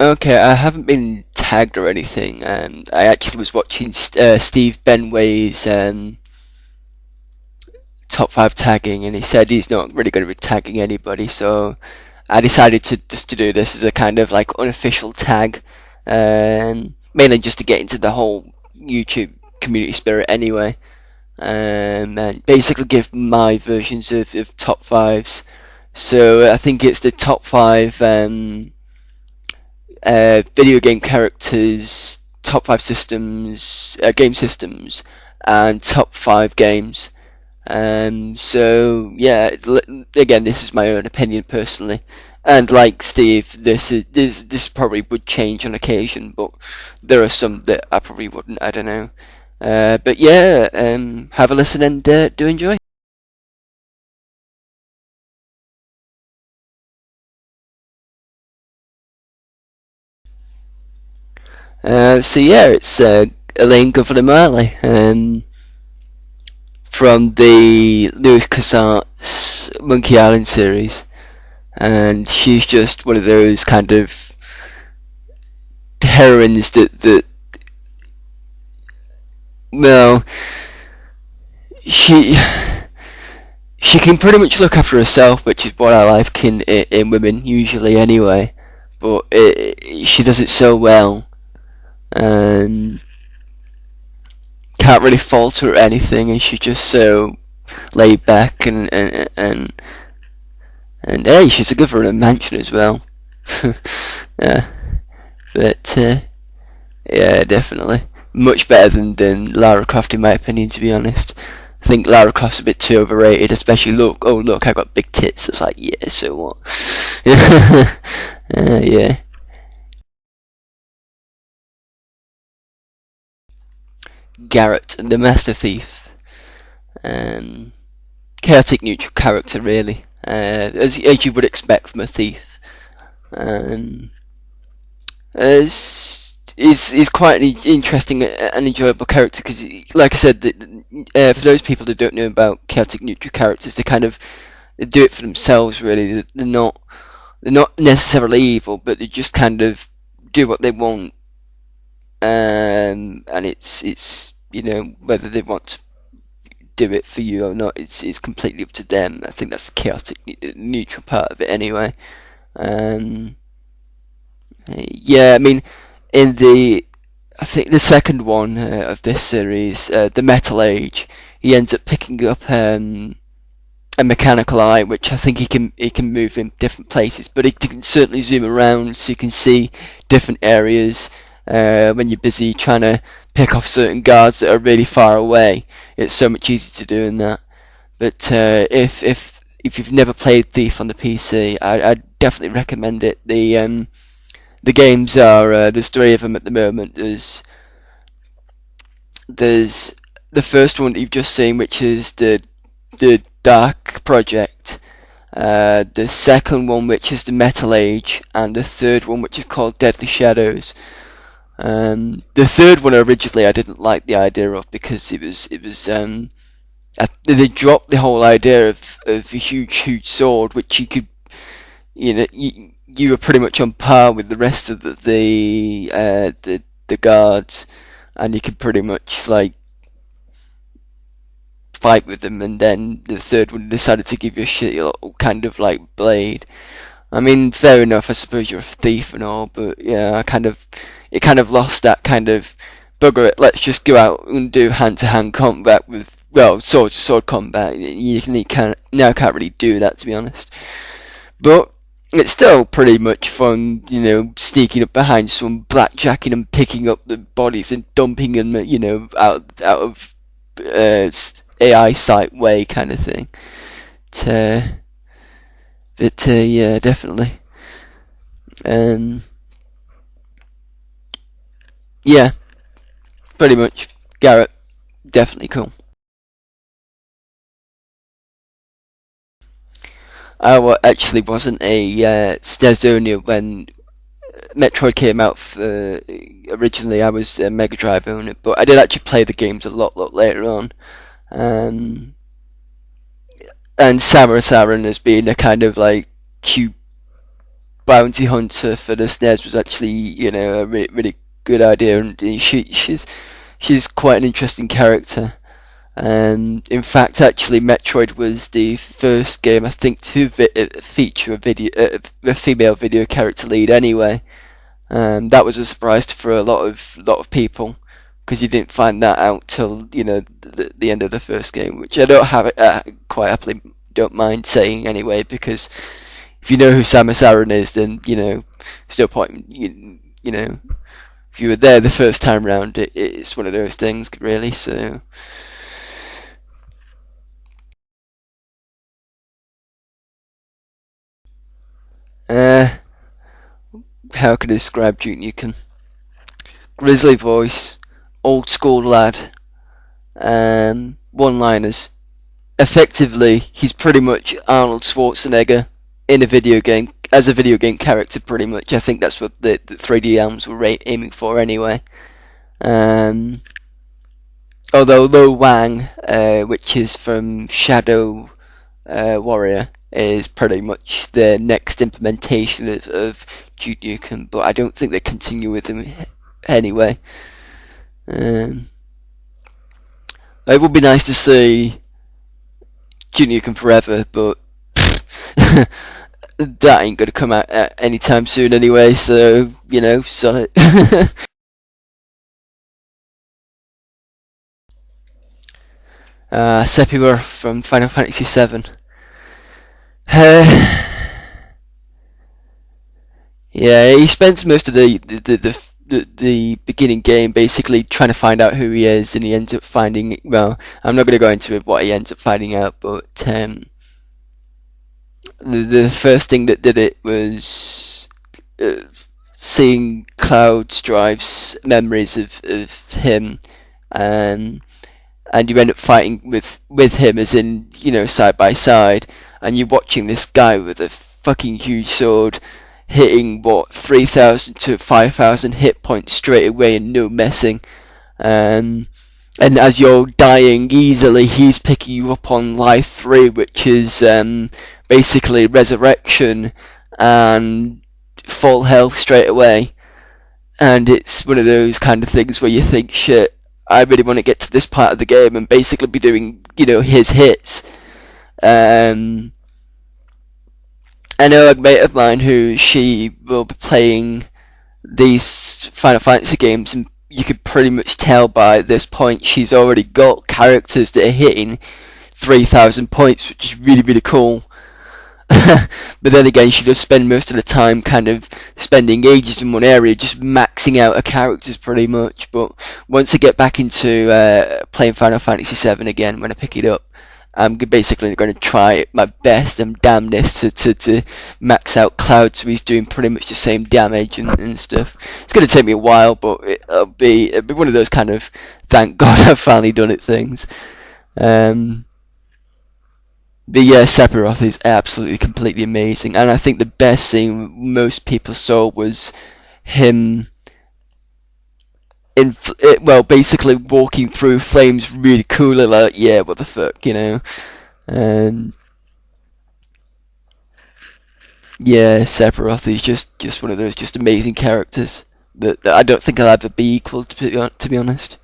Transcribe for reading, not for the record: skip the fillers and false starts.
Okay, I haven't been tagged or anything. I actually was watching SteveBenway's top five tagging, and he said he's not really going to be tagging anybody. So I decided to do this as a kind of like unofficial tag, mainly just to get into the whole YouTube community spirit anyway. And basically give my versions of top fives. So I think it's the top five video game characters, top five systems, game systems, and top five games. So yeah, again, this is my own opinion personally, and like Steve, this probably would change on occasion, but there are some that I probably wouldn't. I don't know. But yeah, have a listen and do enjoy. So yeah, it's Elaine Governor-Marley from the Lewis Casart's Monkey Island series, and she's just one of those kind of heroines that well, she she can pretty much look after herself, which is what I like in women usually anyway. But she does it so well, and can't really falter at anything, and she's just so laid back and hey, she's a governor of a mansion as well. Yeah, but yeah, definitely much better than Lara Croft in my opinion. To be honest, I think Lara Croft's a bit too overrated. Especially look, I got big tits. It's like yeah, so what? Yeah. Garrett, the Master Thief. Um, Chaotic neutral character, really, as you would expect from a thief. Um, is quite an interesting and enjoyable character because, like I said, for those people that don't know about chaotic neutral characters, they do it for themselves. Really, they're not necessarily evil, but they just kind of do what they want, and it's whether they want to do it for you or not. It's completely up to them. I think that's the chaotic neutral part of it anyway. Um, yeah, I mean, in the I think the second one of this series, the Metal Age, he ends up picking up a mechanical eye, which I think he can move in different places, but he can certainly zoom around, so you can see different areas when you're busy trying to pick off certain guards that are really far away. It's so much easier to do in that. But if you've never played Thief on the PC, I definitely recommend it. The games are there's three of them at the moment. There's the first one that you've just seen, which is the Dark Project. The second one, which is the Metal Age, and the third one, which is called Deadly Shadows. The third one originally I didn't like the idea of because they dropped the whole idea of a huge sword, which you could you were pretty much on par with the rest of the guards, and you could pretty much like fight with them. And then the third one decided to give you a shitty little kind of like blade. I mean, fair enough. I suppose you're a thief and all, but yeah, it kind of lost that kind of bugger it. Let's just go out and do hand-to-hand combat with sword combat. You can't really do that, to be honest. But it's still pretty much fun, sneaking up behind someone, blackjacking and picking up the bodies and dumping them, out of AI sight way kind of thing. But yeah, definitely. Yeah, pretty much. Garrett, definitely cool. Actually wasn't a SNES owner when Metroid came out originally. I was a Mega Drive owner, but I did actually play the games a lot later on. Um, and Samus Aran has been a kind of like cute bounty hunter for the SNES was actually, a really, really good idea, and she's quite an interesting character. And in fact, actually, Metroid was the first game I think to feature a female video character lead. Anyway, that was a surprise for a lot of people, because you didn't find that out till the end of the first game, which I don't have quite happily don't mind saying anyway, because if you know who Samus Aran is, then there's no point. If you were there the first time round, it's one of those things, really. So. How can I describe Duke Nukem? Grizzly voice, old school lad, one-liners. Effectively, he's pretty much Arnold Schwarzenegger in a video game, as a video game character, pretty much. I think that's what the 3D Elms were aiming for anyway. Although Lo Wang, which is from Shadow Warrior, is pretty much the next implementation of Duke Nukem, but I don't think they continue with him anyway. It would be nice to see Duke Nukem Forever, but that ain't gonna come out anytime soon anyway, so, sell it. Sephiroth from Final Fantasy VII. Yeah, he spends most of the beginning game basically trying to find out who he is, and he ends up finding. Well, I'm not going to go into what he ends up finding out, but the first thing that did it was seeing Cloud Strive's memories of him, and you end up fighting with him, as in side by side, and you're watching this guy with a fucking huge sword hitting 3,000 to 5,000 hit points straight away and no messing, and as you're dying easily, he's picking you up on life 3, which is basically resurrection and full health straight away. And it's one of those kind of things where you think, shit, I really want to get to this part of the game and basically be doing his hits. I know a mate of mine who she will be playing these Final Fantasy games, and you could pretty much tell by this point she's already got characters that are hitting 3,000 points, which is really, really cool. But then again, she does spend most of the time kind of spending ages in one area, just maxing out her characters pretty much. But once I get back into playing Final Fantasy VII again, when I pick it up, I'm basically going to try my best and damnedest to max out Cloud, so he's doing pretty much the same damage and stuff. It's going to take me a while, but it'll be one of those kind of thank God I've finally done it things. But yeah, Sephiroth is absolutely completely amazing, and I think the best scene most people saw was him basically walking through flames really cool, like, yeah, what the fuck, yeah, Sephiroth is just one of those just amazing characters that I don't think I'll ever be equal to be honest.